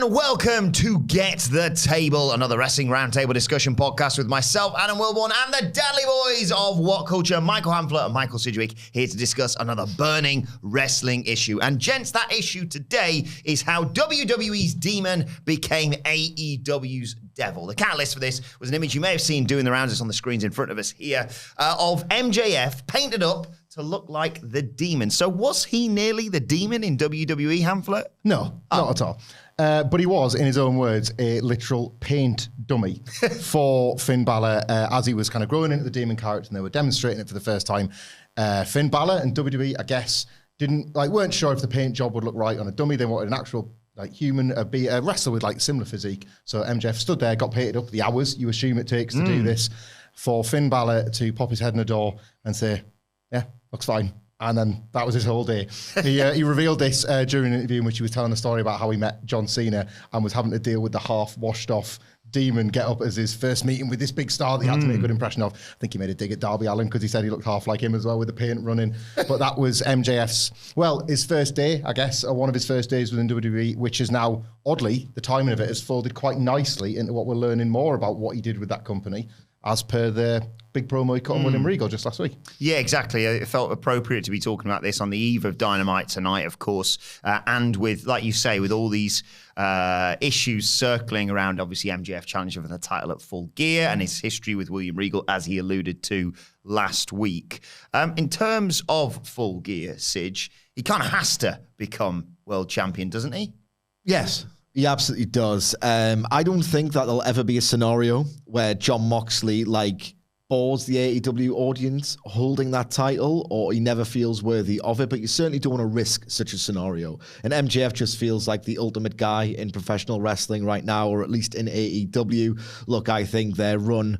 and welcome to Get the Table, another wrestling roundtable discussion podcast with myself, Adam Wilborn, and the Dadley Boyz of WhatCulture, Michael Hamflett and Michael Sidgwick, here to discuss another burning wrestling issue. And gents, that issue today is how WWE's demon became AEW's devil. The catalyst for this was an image you may have seen doing the rounds. It's on the screens in front of us here, of MJF painted up to look like the demon. So was he nearly the demon in WWE, Hamflett? No, not at all. But he was, in his own words, a literal paint dummy for Finn Balor as he was kind of growing into the demon character, and they were demonstrating it for the first time. Finn Balor and WWE, I guess, weren't sure if the paint job would look right on a dummy. They wanted an actual human, be a wrestler with similar physique. So MJF stood there, got painted up the hours you assume it takes to do this, for Finn Balor to pop his head in the door and say, "Yeah, looks fine." And then that was his whole day. He revealed this during an interview in which he was telling a story about how he met John Cena and was having to deal with the half-washed-off demon get up as his first meeting with this big star that he had to make a good impression of. I think he made a dig at Darby Allin because he said he looked half like him as well with the paint running. But that was MJF's, his first day, I guess, or one of his first days within WWE, which is now, oddly, the timing of it has folded quite nicely into what we're learning more about what he did with that company, as per the big promo he cut on William Regal just last week. Yeah, exactly. It felt appropriate to be talking about this on the eve of Dynamite tonight, of course, and with, like you say, with all these issues circling around, obviously, MJF challenging for the title at Full Gear and his history with William Regal, as he alluded to last week. In terms of Full Gear, Sidge, he kind of has to become world champion, doesn't he? Yes. He absolutely does. I don't think that there'll ever be a scenario where Jon Moxley bores the AEW audience holding that title, or he never feels worthy of it, but you certainly don't want to risk such a scenario. And MJF just feels like the ultimate guy in professional wrestling right now, or at least in AEW. Look, I think their run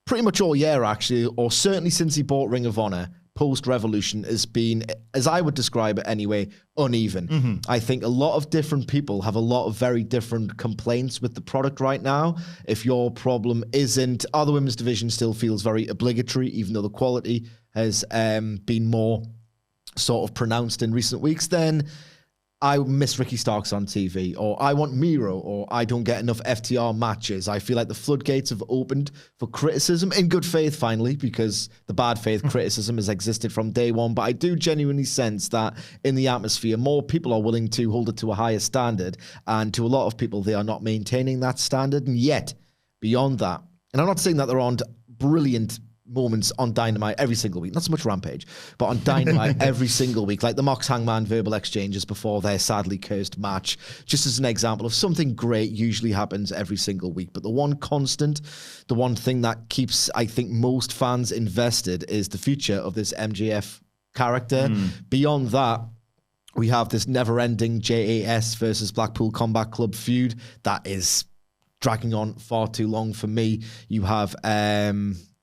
pretty much all year, actually, or certainly since he bought Ring of Honor, post-Revolution, has been, as I would describe it anyway, uneven. I think a lot of different people have a lot of very different complaints with the product right now. If your problem isn't, the women's division still feels very obligatory, even though the quality has been more sort of pronounced in recent weeks, then I miss Ricky Starks on TV, or I want Miro, or I don't get enough FTR matches. I feel like the floodgates have opened for criticism, in good faith finally, because the bad faith criticism has existed from day one. But I do genuinely sense that in the atmosphere, more people are willing to hold it to a higher standard, and to a lot of people, they are not maintaining that standard. And yet, beyond that, and I'm not saying that there aren't brilliant moments on Dynamite every single week, not so much Rampage, but on Dynamite every single week, like the Mox Hangman verbal exchanges before their sadly cursed match, just as an example of something great usually happens every single week. But the one constant, the one thing that keeps, I think, most fans invested is the future of this MJF character. Beyond that, we have this never-ending JAS versus Blackpool Combat Club feud that is dragging on far too long for me. You have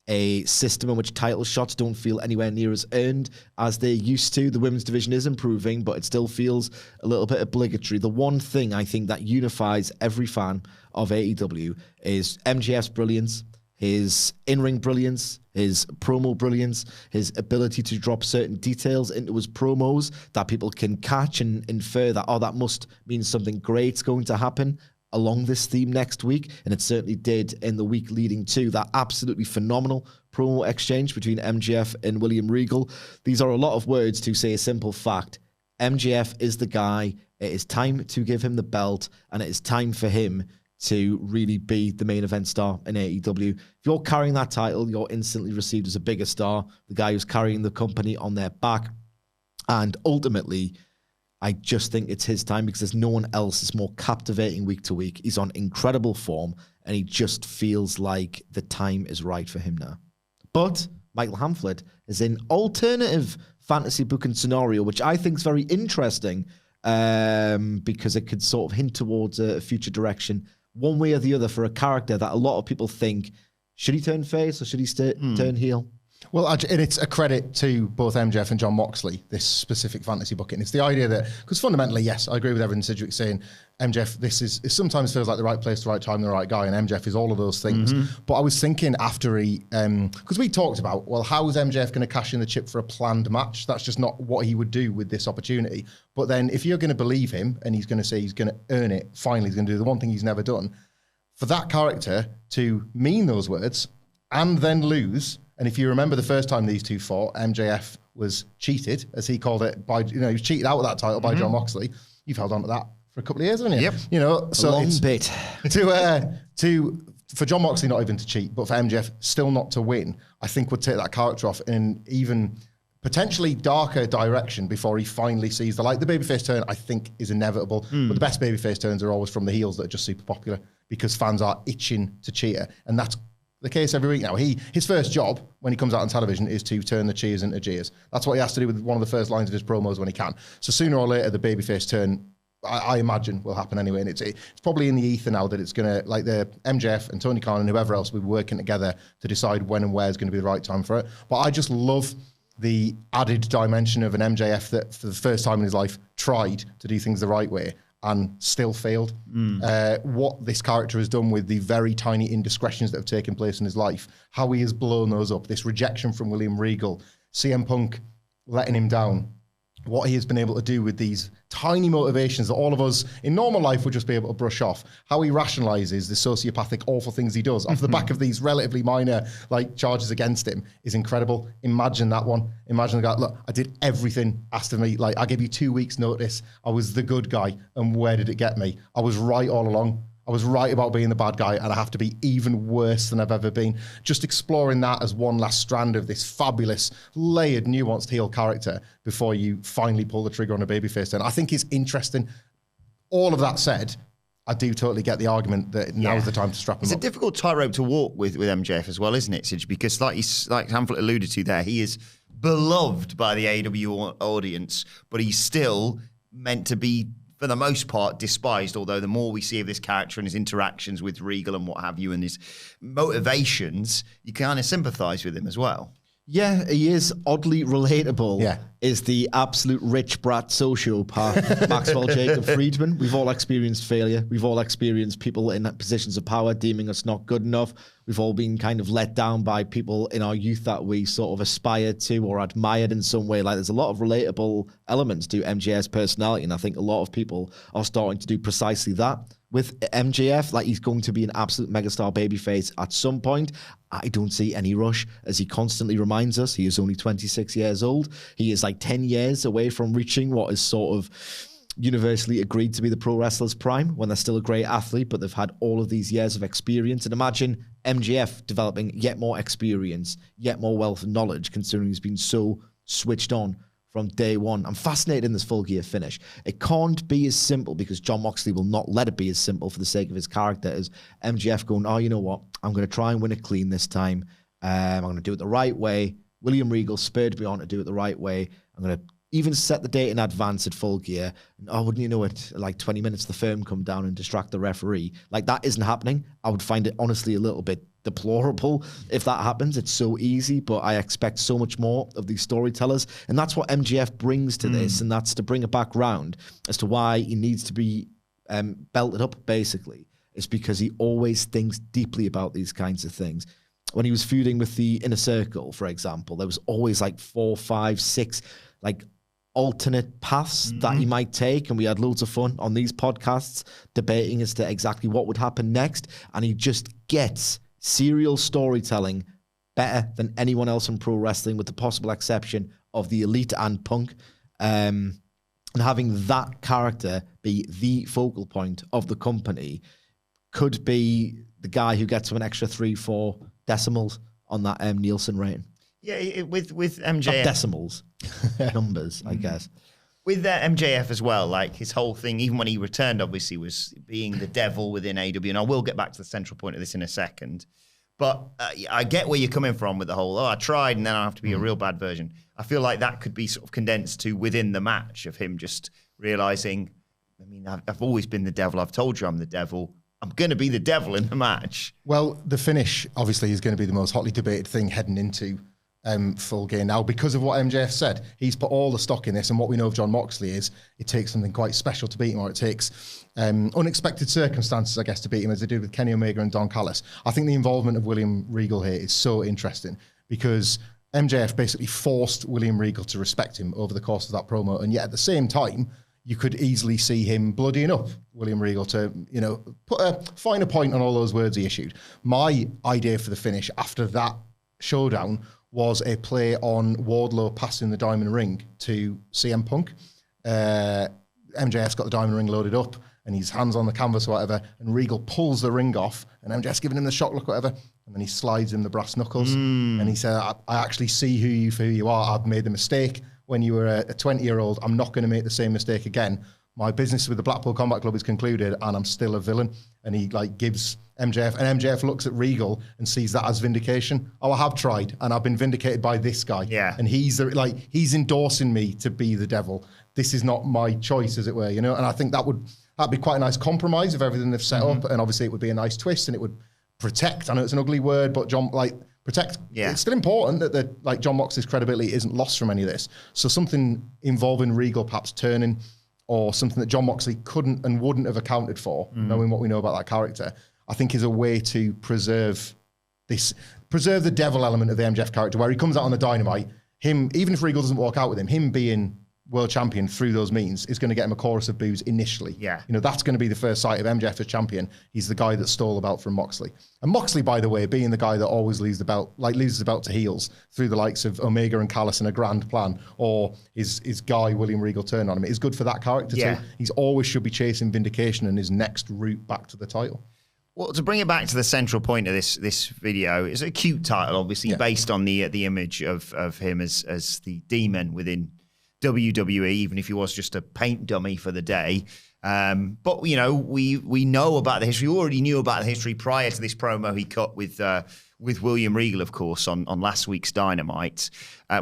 a system in which title shots don't feel anywhere near as earned as they used to. The women's division is improving, but it still feels a little bit obligatory. The one thing I think that unifies every fan of AEW is MJF's brilliance, his in-ring brilliance, his promo brilliance, his ability to drop certain details into his promos that people can catch and infer that, that must mean something great's going to happen along this theme next week, and it certainly did in the week leading to that absolutely phenomenal promo exchange between MJF and William Regal. These are a lot of words to say a simple fact. MJF is the guy. It is time to give him the belt, and it is time for him to really be the main event star in AEW. If you're carrying that title, you're instantly received as a bigger star, the guy who's carrying the company on their back, and ultimately, I just think it's his time because there's no one else that's more captivating week to week. He's on incredible form, and he just feels like the time is right for him now. But Michael Hamflett is an alternative fantasy booking scenario, which I think is very interesting because it could sort of hint towards a future direction, one way or the other, for a character that a lot of people think, should he turn face or should he turn heel? Well, and it's a credit to both MJF and John Moxley, this specific fantasy booking. It's the idea that, because fundamentally, yes, I agree with everything Sidgwick's saying. MJF, it sometimes feels like the right place, the right time, the right guy, and MJF is all of those things. But I was thinking after because we talked about, well, how is MJF going to cash in the chip for a planned match? That's just not what he would do with this opportunity. But then if you're going to believe him and he's going to say he's going to earn it, finally he's going to do the one thing he's never done, for that character to mean those words and then lose. And if you remember the first time these two fought, MJF was cheated, as he called it, he was cheated out of that title by John Moxley. You've held on to that for a couple of years, haven't you? Yep. So a long bit. For John Moxley not even to cheat, but for MJF still not to win, I think would take that character off in an even potentially darker direction before he finally sees the light. The babyface turn, I think, is inevitable, but the best babyface turns are always from the heels that are just super popular because fans are itching to cheer, and that's the case every week now. His first job when he comes out on television is to turn the cheers into jeers. That's what he has to do with one of the first lines of his promos when he can. So sooner or later, the babyface turn, I imagine, will happen anyway. And it's probably in the ether now that it's going to, like the MJF and Tony Khan and whoever else will be working together to decide when and where is going to be the right time for it. But I just love the added dimension of an MJF that for the first time in his life tried to do things the right way and still failed. What this character has done with the very tiny indiscretions that have taken place in his life, how he has blown those up, this rejection from William Regal, CM Punk letting him down, what he has been able to do with these tiny motivations that all of us in normal life would just be able to brush off, how he rationalizes the sociopathic, awful things he does off the back of these relatively minor charges against him is incredible. Imagine that one. Imagine the guy, look, I did everything asked of me. Like, I gave you 2 weeks notice. I was the good guy. And where did it get me? I was right all along. I was right about being the bad guy, and I have to be even worse than I've ever been. Just exploring that as one last strand of this fabulous, layered, nuanced heel character before you finally pull the trigger on a babyface turn, I think is interesting. All of that said, I do totally get the argument that now's the time to strap him up. It's a difficult tightrope to walk with MJF as well, isn't it, Sidge? Because like Hamlet alluded to there, he is beloved by the AEW audience, but he's still meant to be, for the most part, despised, although the more we see of this character and his interactions with Regal and what have you and his motivations, you kind of sympathise with him as well. Yeah, he is oddly relatable. Yeah. Is the absolute rich brat sociopath, Maxwell Jacob Friedman. We've all experienced failure. We've all experienced people in positions of power deeming us not good enough. We've all been kind of let down by people in our youth that we sort of aspired to or admired in some way. Like, there's a lot of relatable elements to MJF's personality, and I think a lot of people are starting to do precisely that with MJF. Like, he's going to be an absolute megastar babyface at some point. I don't see any rush, as he constantly reminds us. He is only 26 years old. He is like 10 years away from reaching what is sort of universally agreed to be the pro wrestler's prime, when they're still a great athlete, but they've had all of these years of experience. And imagine MJF developing yet more experience, yet more wealth and knowledge, considering he's been so switched on from day one. I'm fascinated in this Full Gear finish. It can't be as simple, because John Moxley will not let it be as simple for the sake of his character, as MJF going, oh, you know what? I'm going to try and win it clean this time. I'm going to do it the right way. William Regal spurred me on to do it the right way. I'm going to even set the date in advance at Full Gear. And, oh, wouldn't you know it, like 20 minutes the firm come down and distract the referee. Like, that isn't happening. I would find it honestly a little bit deplorable if that happens. It's so easy, but I expect so much more of these storytellers. And that's what MJF brings to this, and that's to bring it back round as to why he needs to be belted up, basically. It's because he always thinks deeply about these kinds of things. When he was feuding with the Inner Circle, for example, there was always like 4, 5, 6 like alternate paths that he might take, and we had loads of fun on these podcasts debating as to exactly what would happen next. And he just gets serial storytelling better than anyone else in pro wrestling, with the possible exception of the Elite and Punk. And having that character be the focal point of the company could be the guy who gets him an extra 3-4 decimals on that Nielsen rating. Yeah, with MJF. Not decimals, numbers, I guess. With MJF as well, like his whole thing, even when he returned, obviously, was being the devil within AEW. And I will get back to the central point of this in a second. But I get where you're coming from with the whole, I tried and then I have to be a real bad version. I feel like that could be sort of condensed to within the match of him just realizing, I mean, I've always been the devil. I've told you I'm the devil. I'm going to be the devil in the match. Well, the finish, obviously, is going to be the most hotly debated thing heading into full gear now because of what MJF said. He's put all the stock in this, and what we know of John Moxley is it takes something quite special to beat him, or it takes unexpected circumstances, I guess, to beat him, as they did with Kenny Omega and Don Callis. I think the involvement of William Regal here is so interesting because MJF basically forced William Regal to respect him over the course of that promo, and yet at the same time, you could easily see him bloodying up William Regal to, put a finer point on all those words he issued. My idea for the finish after that showdown was a play on Wardlow passing the diamond ring to CM Punk. MJF's got the diamond ring loaded up and his hands on the canvas or whatever, and Regal pulls the ring off and MJF's giving him the shock look, whatever, and then he slides him the brass knuckles and he said, I actually see you for who you are. I've made the mistake when you were a 20-year-old. I'm not going to make the same mistake again. My business with the Blackpool Combat Club is concluded and I'm still a villain. And he gives MJF, and MJF looks at Regal and sees that as vindication. Oh, I have tried and I've been vindicated by this guy. Yeah. And he's endorsing me to be the devil. This is not my choice, as it were, And I think that'd be quite a nice compromise of everything they've set up. And obviously it would be a nice twist and it would protect. I know it's an ugly word, but protect. Yeah. It's still important that John Moxley's credibility isn't lost from any of this. So something involving Regal perhaps turning, or something that John Moxley couldn't and wouldn't have accounted for, knowing what we know about that character, I think is a way to preserve the devil element of the MJF character, where he comes out on the Dynamite. Him, even if Regal doesn't walk out with him being world champion through those means is going to get him a chorus of boos initially. Yeah. That's going to be the first sight of MJF as champion. He's the guy that stole the belt from Moxley. And Moxley, by the way, being the guy that always loses the belt to heels through the likes of Omega and Callis and a grand plan, or his guy, William Regal, turn on him, is good for that character too. He's always should be chasing vindication and his next route back to the title. Well, to bring it back to the central point of this video, it's a cute title, obviously, based on the image of him as the demon within WWE, even if he was just a paint dummy for the day. But we know about the history. We already knew about the history prior to this promo he cut with William Regal, of course, on last week's Dynamite.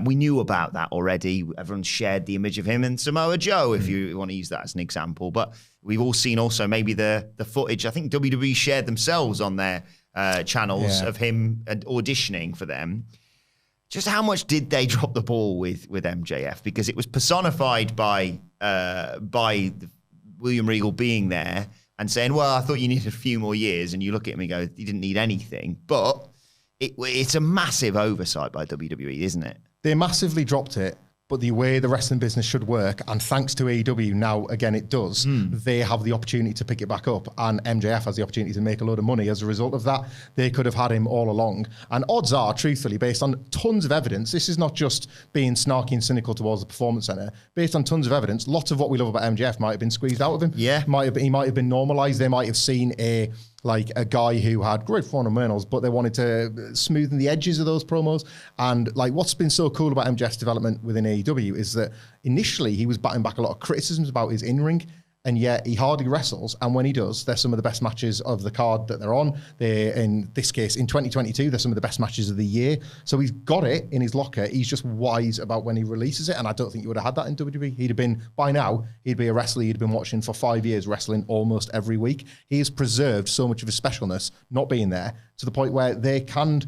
We knew about that already. Everyone shared the image of him and Samoa Joe, if you want to use that as an example. But we've all seen also maybe the footage. I think WWE shared themselves on their channels of him auditioning for them. Just how much did they drop the ball with MJF? Because it was personified by William Regal being there and saying, well, I thought you needed a few more years. And you look at him and go, you didn't need anything. But it's a massive oversight by WWE, isn't it? They massively dropped it. But the way the wrestling business should work, and thanks to AEW now, again, it does, they have the opportunity to pick it back up, and MJF has the opportunity to make a load of money as a result of that. They could have had him all along. And odds are, truthfully, based on tons of evidence, this is not just being snarky and cynical towards the Performance Center. Based on tons of evidence, lots of what we love about MJF might have been squeezed out of him. Yeah. He might have been normalized. They might have seen a guy who had great fundamentals, but they wanted to smoothen the edges of those promos. And what's been so cool about MJF's development within AEW is that initially he was batting back a lot of criticisms about his in-ring, and yet he hardly wrestles. And when he does, they're some of the best matches of the card that they're on. They're, in this case, in 2022, they're some of the best matches of the year. So he's got it in his locker. He's just wise about when he releases it. And I don't think you would have had that in WWE. He'd have been, by now, he'd be a wrestler he'd been watching for 5 years, wrestling almost every week. He has preserved so much of his specialness not being there to the point where they can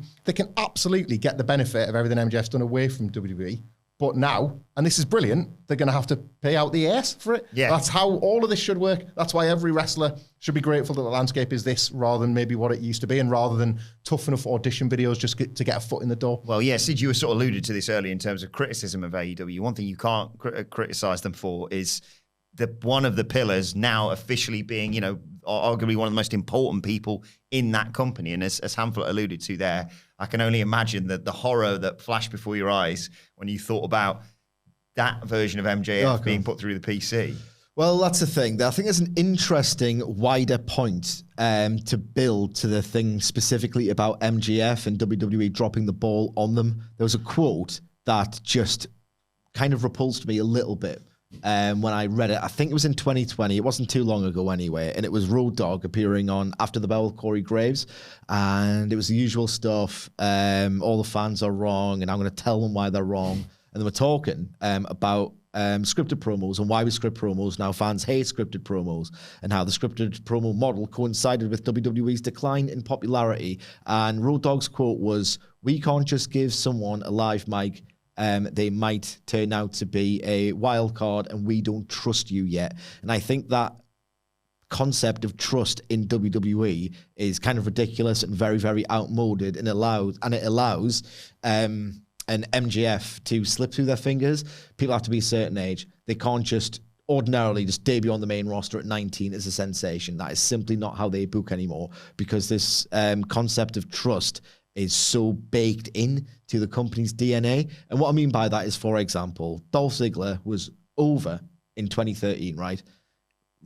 absolutely get the benefit of everything MJF's done away from WWE. But now, and this is brilliant, they're going to have to pay out the ass for it. Yeah. That's how all of this should work. That's why every wrestler should be grateful that the landscape is this rather than maybe what it used to be, and rather than tough enough audition videos just to get a foot in the door. Well, yeah, Sid, you were sort of alluded to this earlier in terms of criticism of AEW. One thing you can't criticize them for is one of the pillars now officially being, arguably one of the most important people in that company. And as Hamflet alluded to there, I can only imagine that the horror that flashed before your eyes when you thought about that version of MJF being put through the PC. Well, that's the thing. I think there's an interesting wider point to build to the thing specifically about MJF and WWE dropping the ball on them. There was a quote that just kind of repulsed me a little bit. When I read it, I think it was in 2020. It wasn't too long ago anyway. And it was Road Dogg appearing on After the Bell with Corey Graves. And it was the usual stuff. All the fans are wrong and I'm going to tell them why they're wrong. And they were talking about scripted promos and why we script promos. Now fans hate scripted promos and how the scripted promo model coincided with WWE's decline in popularity. And Road Dogg's quote was, "We can't just give someone a live mic. They might turn out to be a wild card and we don't trust you yet." And I think that concept of trust in WWE is kind of ridiculous and very, very outmoded, and it allows an MJF to slip through their fingers. People have to be a certain age. They can't just ordinarily just debut on the main roster at 19 as a sensation. That is simply not how they book anymore, because this concept of trust is so baked in to the company's DNA. And what I mean by that is, for example, Dolph Ziggler was over in 2013, right?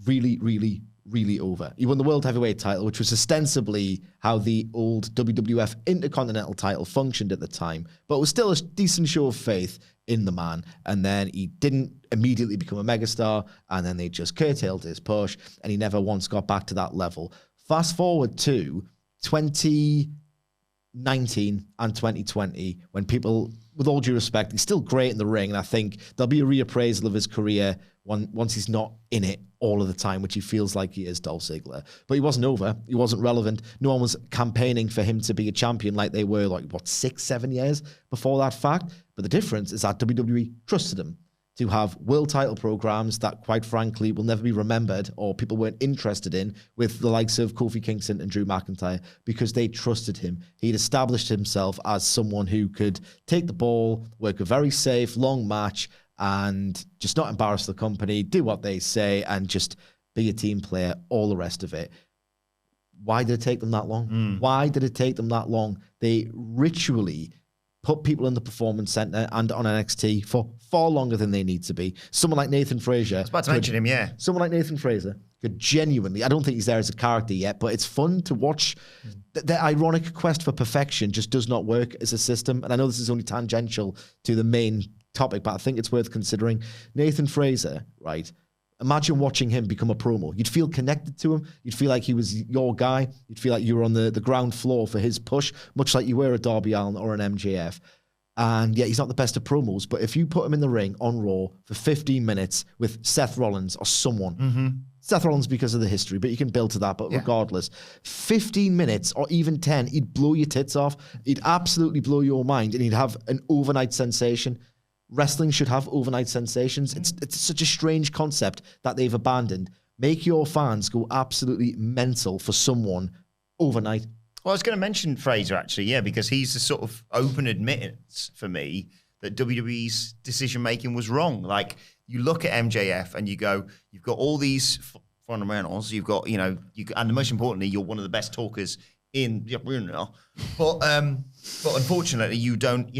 Really, really, really over. He won the World Heavyweight title, which was ostensibly how the old WWF Intercontinental title functioned at the time, but it was still a decent show of faith in the man. And then he didn't immediately become a megastar, and then they just curtailed his push, and he never once got back to that level. Fast forward to 2019 and 2020, when people, with all due respect, he's still great in the ring, and I think there'll be a reappraisal of his career once he's not in it all of the time, which he feels like he is, Dolph Ziggler. But he wasn't over. He wasn't relevant. No one was campaigning for him to be a champion like they were, 6-7 years before that fact. But the difference is that WWE trusted him to have world title programs that, quite frankly, will never be remembered or people weren't interested in, with the likes of Kofi Kingston and Drew McIntyre, because they trusted him. He'd established himself as someone who could take the ball, work a very safe, long match, and just not embarrass the company, do what they say, and just be a team player, all the rest of it. Why did it take them that long? Why did it take them that long? They ritually put people in the Performance Center and on NXT for far longer than they need to be. Someone like Nathan Frazier. I was about to mention him, yeah. Someone like Nathan Frazier could genuinely, I don't think he's there as a character yet, but it's fun to watch. The ironic quest for perfection just does not work as a system. And I know this is only tangential to the main topic, but I think it's worth considering. Nathan Frazier, right? Imagine watching him become a promo. You'd feel connected to him. You'd feel like he was your guy. You'd feel like you were on the ground floor for his push, much like you were a Darby Allin or an MJF. And yeah, he's not the best at promos, but if you put him in the ring on Raw for 15 minutes with Seth Rollins or someone, Seth Rollins because of the history, but you can build to that, but regardless, 15 minutes or even 10, he'd blow your tits off. He'd absolutely blow your mind, and he'd have an overnight sensation. Wrestling should have overnight sensations. It's such a strange concept that they've abandoned. Make your fans go absolutely mental for someone overnight. Well, I was going to mention Fraser, actually, yeah, because he's the sort of open admittance for me that WWE's decision-making was wrong. Like, you look at MJF and you go, you've got all these fundamentals, you've got, and most importantly, you're one of the best talkers in, but unfortunately, you don't,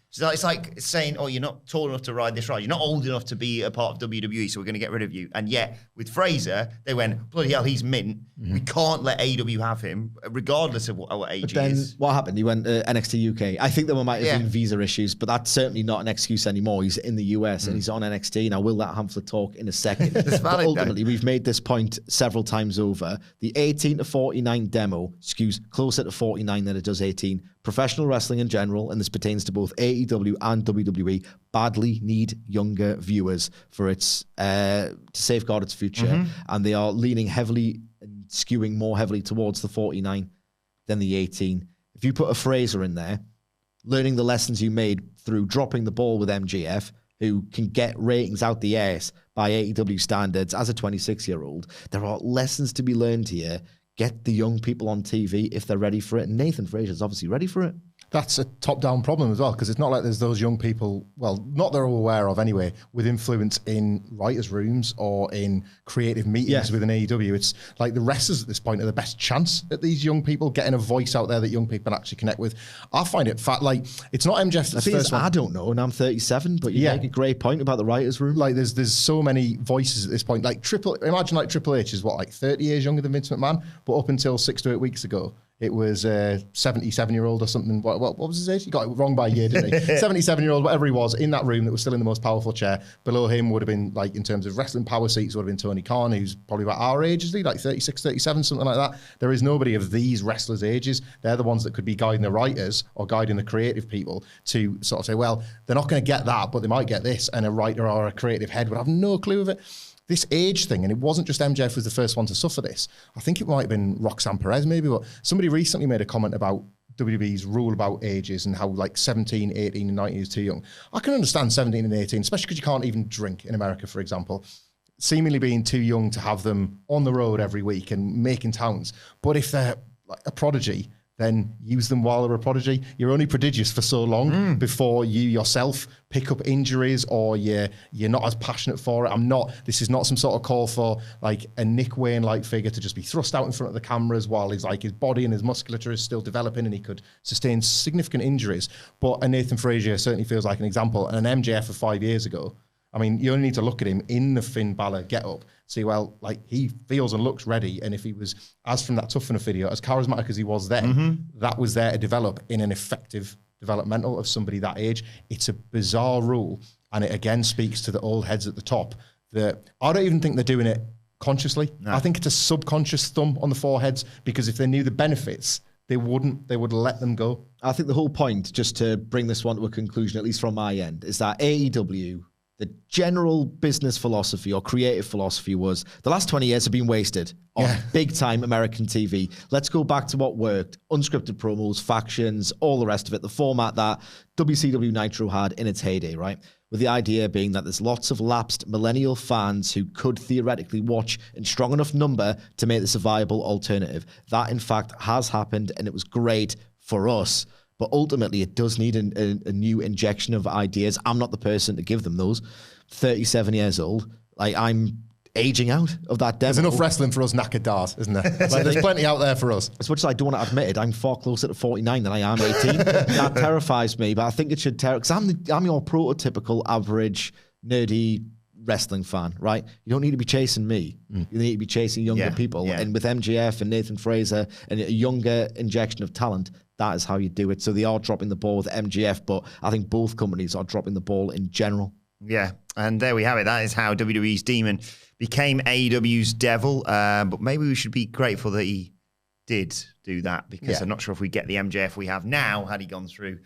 So it's like saying, oh, you're not tall enough to ride this ride. You're not old enough to be a part of WWE, so we're going to get rid of you. And yet, with Fraser, they went, bloody hell, he's mint. We can't let AEW have him, regardless of what age he is. Then what happened? He went to NXT UK. I think there might have been visa issues, but that's certainly not an excuse anymore. He's in the US and he's on NXT. Now, we'll let Hamflet talk in a second. But ultimately, we've made this point several times over. The 18 to 49 demo skews closer to 49 than it does 18. Professional wrestling in general, and this pertains to both AEW and WWE, badly need younger viewers for its to safeguard its future, and they are leaning heavily and skewing more heavily towards the 49 than the 18. If you put a Fraser in there, learning the lessons you made through dropping the ball with MJF, who can get ratings out the ass by AEW standards as a 26-year-old, there are lessons to be learned here. Get the young people on TV if they're ready for it. And Nathan Frazier's obviously ready for it. That's a top-down problem as well, because it's not like there's those young people, well, not they're all aware of anyway, with influence in writers' rooms or in creative meetings within AEW. It's like the wrestlers at this point are the best chance at these young people getting a voice out there that young people actually connect with. I find it like it's not MJF's first one. I don't know, and I'm 37, but you make a great point about the writers' room. Like there's so many voices at this point. Like imagine Triple H is what, like 30 years younger than Vince McMahon, but up until 6 to 8 weeks ago, It was a 77-year-old or something. What was his age? He got it wrong by a year, didn't he? 77-year-old, whatever he was, in that room that was still in the most powerful chair. Below him would have been, like, in terms of wrestling power seats, would have been Tony Khan, who's probably about our age, is he? Like 36, 37, something like that. There is nobody of these wrestlers' ages. They're the ones that could be guiding the writers or guiding the creative people to sort of say, well, they're not going to get that, but they might get this. And a writer or a creative head would have no clue of it. This age thing, and it wasn't just MJF was the first one to suffer this. I think it might have been Roxanne Perez maybe, but somebody recently made a comment about WWE's rule about ages and how like 17, 18 and 19 is too young. I can understand 17 and 18, especially because you can't even drink in America, for example, seemingly being too young to have them on the road every week and making towns. But if they're like a prodigy, then use them while they're a prodigy. You're only prodigious for so long before you yourself pick up injuries or you're not as passionate for it. This is not some sort of call for like a Nick Wayne-like figure to just be thrust out in front of the cameras while his body and his musculature is still developing and he could sustain significant injuries. But a Nathan Frazier certainly feels like an example. And an MJF of 5 years ago, I mean, you only need to look at him in the Finn Balor get-up, see, well, like, he feels and looks ready, and if he was, as from that Tough Enough video, as charismatic as he was then, that was there to develop in an effective developmental of somebody that age. It's a bizarre rule, and it again speaks to the old heads at the top that I don't even think they're doing it consciously. No. I think it's a subconscious thumb on the foreheads, because if they knew the benefits, they would let them go. I think the whole point, just to bring this one to a conclusion, at least from my end, is that AEW, the general business philosophy or creative philosophy was the last 20 years have been wasted on big-time American TV. Let's go back to what worked. Unscripted promos, factions, all the rest of it. The format that WCW Nitro had in its heyday, right? With the idea being that there's lots of lapsed millennial fans who could theoretically watch in strong enough number to make this a viable alternative. That, in fact, has happened, and it was great for us. But ultimately, it does need a new injection of ideas. I'm not the person to give them those. 37 years old. Like, I'm aging out of that demo. There's enough wrestling for us knackered darts, isn't there? Like, there's plenty out there for us. As much as I don't want to admit it, I'm far closer to 49 than I am 18. That terrifies me, but I think it should because I'm your prototypical average nerdy wrestling fan, right? You don't need to be chasing me. You need to be chasing younger people. And with MJF and Nathan Fraser and a younger injection of talent, that is how you do it. So they are dropping the ball with MJF, but I think both companies are dropping the ball in general. Yeah, and there we have it. That is how WWE's demon became AEW's devil. But maybe we should be grateful that he did do that, because I'm not sure if we get the MJF we have now had he gone through,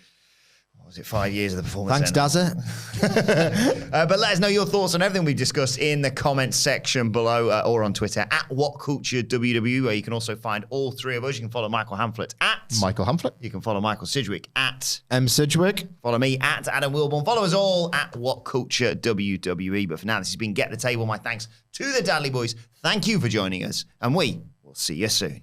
what was it, 5 years of the Performance Thanks, Center. Dazza. But let us know your thoughts on everything we've discussed in the comments section below or on Twitter at WhatCultureWW, where you can also find all three of us. You can follow Michael Hamflett at Michael Hamflett. You can follow Michael Sidgwick at M. Sidgwick. Follow me at Adam Wilborn. Follow us all at WhatCultureWWE. But for now, this has been Get the Table. My thanks to the Dadley Boyz. Thank you for joining us, and we will see you soon.